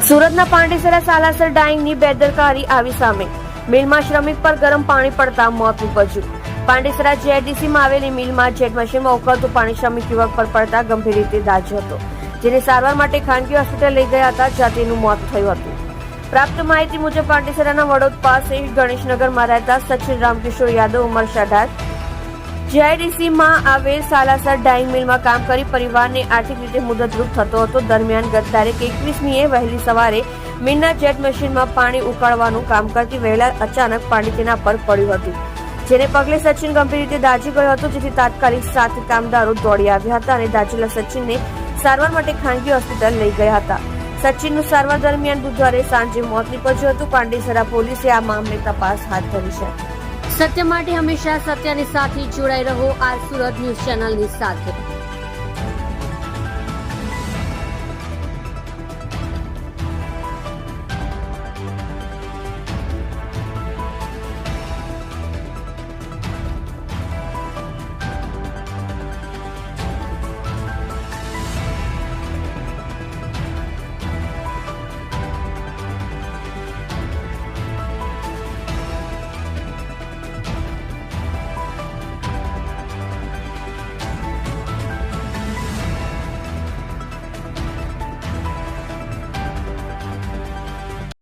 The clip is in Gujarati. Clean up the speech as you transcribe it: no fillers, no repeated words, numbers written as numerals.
સુરતના પાંડેસરા સાલાસર ડાઇંગની બેદરકારી આવી સામે. મિલમાં શ્રમિક પર ગરમ પાણી પડતા મોત નીપજ્યું. પાંડેસરા જેઆઈડીસીમાં આવેલી મિલમાં જેટ મશીનમાં ઉકળતું પાણી શ્રમિક યુવક પર પડતા ગંભીર રીતે દાઝ્યો હતો, જેને સારવાર માટે ખાનગી હોસ્પિટલ લઈ ગયા હતા, જ્યાં તેનું મોત થયું હતું. પ્રાપ્ત માહિતી મુજબ પાંડેસરાના વડોદ પાસે ગણેશનગરમાં રહેતા સચિન રામકિશોર યાદવ ઉંમર 18 જેઆઈડીસીમાં આવેલ સાલાસર ડાઇંગ મિલમાં કામ કરી પરિવારને આર્થિક રીતે મદદરૂપ થતો હતો. દરમિયાન ગત તારીખ 21મીએ વહેલી સવારે મિલના જેટ મશીનમાં પાણી ઉકાળવાનું કામ કરતી વહેલા અચાનક પાણી તેના પર પડ્યું હતું, જેને પગલે સચિન ગંભીર રીતે દાઝી ગયો હતો, જેથી તાત્કાલિક 7 કામદારો દોડી આવ્યા હતા અને દાઝેલા સચિનને સારવાર માટે ખાનગી હોસ્પિટલ લઈ ગયા હતા. સચિનનું સારવાર દરમિયાન બુધવારે સાંજે મોત નીપજ્યું હતું. પાંડેસરા પોલીસે આ મામલે તપાસ હાથ ધરી છે. સત્ય માટે હંમેશા સત્યની સાથે જોડાઈ રહો. આ સુરત ન્યૂઝ ચેનલની સાથે.